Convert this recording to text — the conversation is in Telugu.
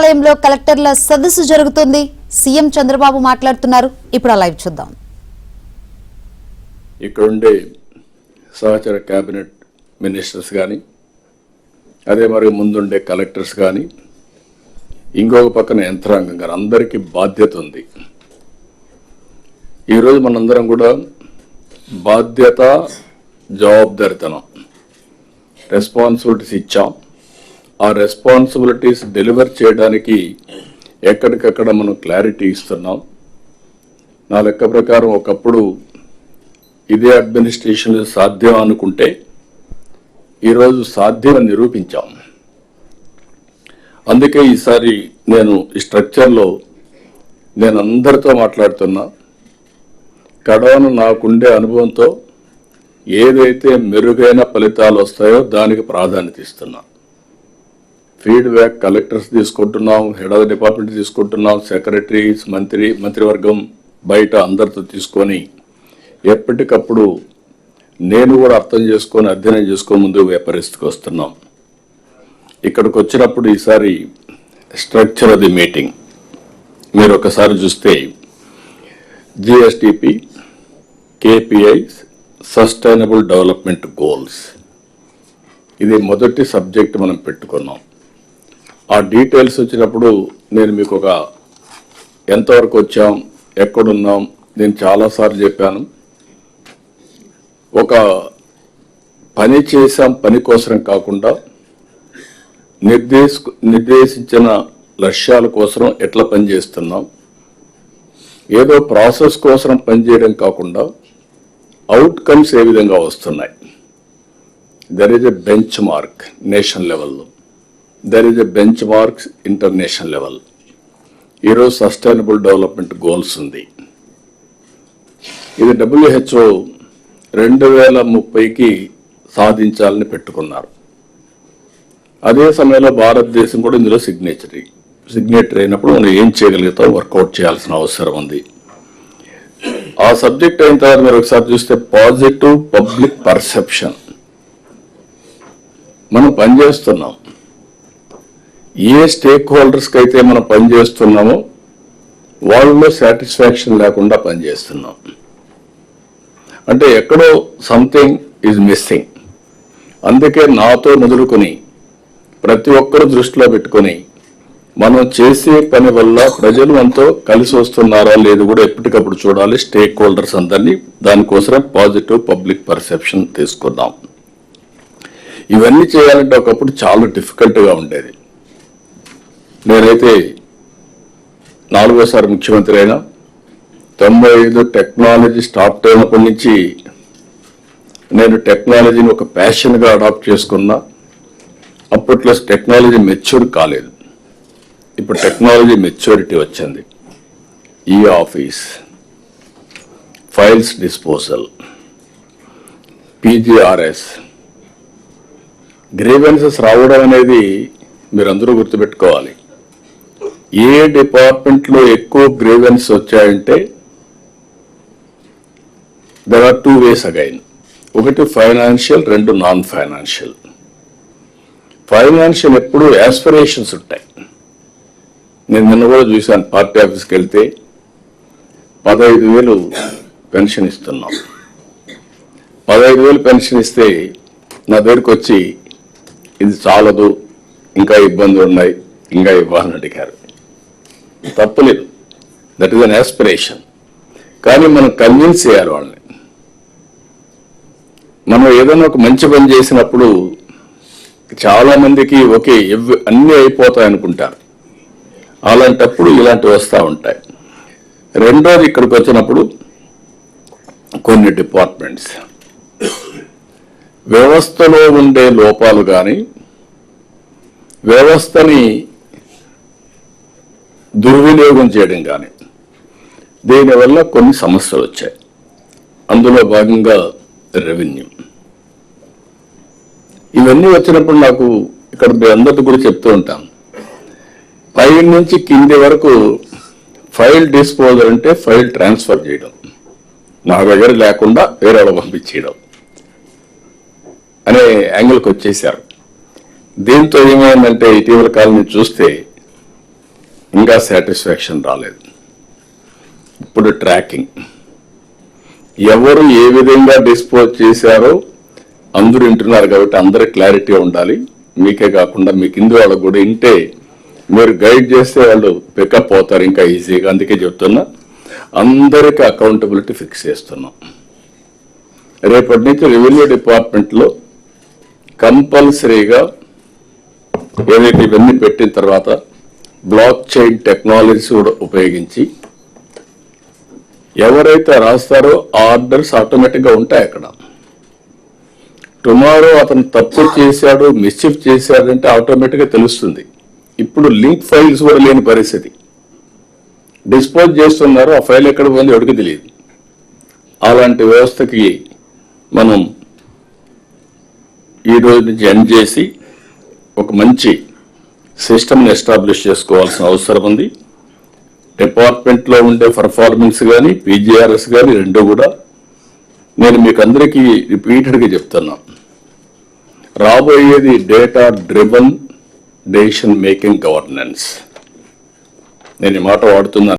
సచివాలయంలో కలెక్టర్ల సదస్సు జరుగుతుంది. సీఎం చంద్రబాబు మాట్లాడుతున్నారు. ఇప్పుడు ఆ లైవ్ చూద్దాం. ఇక్కడ ఉండే సహచర కేబినెట్ మినిస్టర్స్ కానీ, అదే మరి ముందుండే కలెక్టర్స్ కానీ, ఇంకొక పక్కన యంత్రాంగం కానీ అందరికీ బాధ్యత ఉంది. ఈరోజు మనందరం కూడా బాధ్యత, జవాబుదారితనం, రెస్పాన్సిబిలిటీస్ ఇచ్చాం. ఆ రెస్పాన్సిబిలిటీస్ డెలివర్ చేయడానికి ఎక్కడికక్కడ మనం క్లారిటీ ఇస్తున్నాం. నా లెక్క ప్రకారం ఒకప్పుడు ఇదే అడ్మినిస్ట్రేషన్ సాధ్యం అనుకుంటే ఈరోజు సాధ్యం నిరూపించాం. అందుకే ఈసారి నేను ఈ స్ట్రక్చర్లో నేను అందరితో మాట్లాడుతున్నా. కడవను నాకుండే అనుభవంతో ఏదైతే మెరుగైన ఫలితాలు వస్తాయో దానికి ప్రాధాన్యత ఇస్తున్నా. ఫీడ్బ్యాక్ కలెక్టర్స్ తీసుకుంటున్నాం, హెడ్ ఆఫ్ ద డిపార్ట్మెంట్ తీసుకుంటున్నాం, సెక్రటరీస్, మంత్రివర్గం బయట అందరితో తీసుకొని ఎప్పటికప్పుడు నేను కూడా అర్థం చేసుకొని అధ్యయనం చేసుకొని ముందుకు పరిస్థితికి వస్తున్నాం. ఇక్కడికి వచ్చినప్పుడు ఈసారి స్ట్రక్చర్ ఆఫ్ ది మీటింగ్ మీరు ఒకసారి చూస్తే జిఎస్టిపి, కేపిఐస్, సస్టైనబుల్ డెవలప్మెంట్ గోల్స్, ఇది మొదటి సబ్జెక్ట్ మనం పెట్టుకున్నాం. ఆ డీటెయిల్స్ వచ్చినప్పుడు నేను మీకు ఒక ఎంతవరకు వచ్చాం, ఎక్కడున్నాం, నేను చాలాసార్లు చెప్పాను. ఒక పని చేసాం పని కోసం కాకుండా నిర్దేశించిన లక్ష్యాల కోసం ఎట్లా పనిచేస్తున్నాం, ఏదో ప్రాసెస్ కోసం పనిచేయడం కాకుండా అవుట్కమ్స్ ఏ విధంగా వస్తున్నాయి. There is a benchmark national లెవెల్లో, there is a benchmarks international level. ఈరోజు సస్టైనబుల్ డెవలప్మెంట్ గోల్స్ ఉంది. ఇది WHO 2030కి సాధించాలని పెట్టుకున్నారు. అదే సమయంలో భారతదేశం కూడా ఇందులో సిగ్నేటరీ అయినప్పుడు మనం ఏం చేయగలుగుతాం, వర్కౌట్ చేయాల్సిన అవసరం ఉంది. ఆ సబ్జెక్ట్ అయిన తర్వాత మీరు ఒకసారి చూస్తే పాజిటివ్ పబ్లిక్ పర్సెప్షన్. మనం పనిచేస్తున్నాం, ఏ స్టేక్ హోల్డర్స్కి అయితే మనం పనిచేస్తున్నామో వాళ్ళలో సాటిస్ఫాక్షన్ లేకుండా పనిచేస్తున్నాం. అంటే ఎక్కడో సంథింగ్ ఈజ్ మిస్సింగ్. అందుకే నాతో మొదలుకొని ప్రతి ఒక్కరు దృష్టిలో పెట్టుకొని మనం చేసే పని వల్ల ప్రజలు మనతో కలిసి వస్తున్నారా లేదు కూడా ఎప్పటికప్పుడు చూడాలి. స్టేక్ హోల్డర్స్ అందరినీ దానికోసమే పాజిటివ్ పబ్లిక్ పర్సెప్షన్ తీసుకున్నాం. ఇవన్నీ చేయాలంటే ఒకప్పుడు చాలా డిఫికల్ట్గా ఉండేది. నేనైతే 4వసారి ముఖ్యమంత్రి అయినా 95 టెక్నాలజీ స్టార్ట్ అయినప్పటి నుంచి నేను టెక్నాలజీని ఒక ప్యాషన్గా అడాప్ట్ చేసుకున్నా. అప్పట్లో టెక్నాలజీ మెచ్యూర్ కాలేదు, ఇప్పుడు టెక్నాలజీ మెచ్యూరిటీ వచ్చింది. ఈ office, files disposal, PGRS, grievances రావడం అనేది మీరందరూ గుర్తుపెట్టుకోవాలి. ఏ డిపార్ట్మెంట్లో ఎక్కువ గ్రీవెన్స్ వచ్చాయంటే దర్ ఆర్ 2 ways అగైన్. ఒకటి ఫైనాన్షియల్, 2 నాన్ ఫైనాన్షియల్. ఫైనాన్షియల్ ఎప్పుడు యాస్పిరేషన్స్ ఉంటాయి. నేను నిన్న కూడా చూశాను, పార్టీ ఆఫీస్కి వెళ్తే 15,000 పెన్షన్ ఇస్తున్నాం. 15,000 పెన్షన్ ఇస్తే నా దగ్గరికి వచ్చి ఇది చాలదు, ఇంకా ఇబ్బందులు ఉన్నాయి, ఇంకా ఇవ్వాలని అడిగారు. తప్పలేదు, దట్ ఈస్ అన్ యాస్పిరేషన్. కానీ మనం కన్విన్స్ చేయాలి వాళ్ళని. మనం ఏదైనా ఒక మంచి పని చేసినప్పుడు చాలా మందికి ఓకే అన్నీ అయిపోతాయి అనుకుంటారు. అలాంటప్పుడు ఇలాంటివి వస్తూ ఉంటాయి. రెండోది, ఇక్కడికి వచ్చినప్పుడు కొన్ని డిపార్ట్మెంట్స్ వ్యవస్థలో ఉండే లోపాలు కానీ వ్యవస్థని దుర్వినియోగం చేయడం కానీ దీనివల్ల కొన్ని సమస్యలు వచ్చాయి. అందులో భాగంగా రెవెన్యూ. ఇవన్నీ వచ్చినప్పుడు నాకు ఇక్కడ మీ అందరితో కూడా చెప్తూ ఉంటాను, పై నుంచి కింది వరకు ఫైల్ డిస్పోజల్ అంటే ఫైల్ ట్రాన్స్ఫర్ చేయడం, నా దగ్గర లేకుండా వేరే వాళ్ళకి పంపించేయడం అనే యాంగిల్కి వచ్చేసారు. దీంతో ఏమైందంటే ఇటీవల కాలం చూస్తే ఇంకా సాటిస్ఫాక్షన్ రాలేదు. ఇప్పుడు ట్రాకింగ్, ఎవరు ఏ విధంగా డిస్పోజ్ చేశారో అందరూ వింటున్నారు కాబట్టి అందరికి క్లారిటీ ఉండాలి. మీకే కాకుండా మీ కింది వాళ్ళకు కూడా ఇంటే మీరు గైడ్ చేస్తే వాళ్ళు పికప్ అవుతారు ఇంకా ఈజీగా. అందుకే చెప్తున్నా, అందరికీ అకౌంటబిలిటీ ఫిక్స్ చేస్తున్నాం. రేపటి నుంచి రెవెన్యూ డిపార్ట్మెంట్లో కంపల్సరీగా ఏదైతే ఇవన్నీ పెట్టిన తర్వాత బ్లాక్ చైన్ టెక్నాలజీస్ కూడా ఉపయోగించి ఎవరైతే రాస్తారో ఆర్డర్స్ ఆటోమేటిక్గా ఉంటాయి అక్కడ. టుమారో అతను తప్పు చేశాడు, మిస్చిఫ్ చేశాడంటే ఆటోమేటిక్గా తెలుస్తుంది. ఇప్పుడు లింక్ ఫైల్స్ కూడా లేని పరిస్థితి. డిస్పోజ్ చేస్తున్నారు, ఆ ఫైల్ ఎక్కడ పోయింది ఎవరికి తెలియదు. అలాంటి వ్యవస్థకి మనం ఈ రోజు నుంచి ఎండ్ చేసి ఒక మంచి సిస్టమ్ని ఎస్టాబ్లిష్ చేసుకోవాల్సిన అవసరం ఉంది. డిపార్ట్మెంట్లో ఉండే పర్ఫార్మెన్స్ కానీ పీజీఆర్ఎస్ కానీ రెండు కూడా నేను మీకు అందరికీ రిపీటెడ్గా చెప్తున్నా, రాబోయేది data driven decision making governance. నేను ఈ మాట వాడుతున్నాను.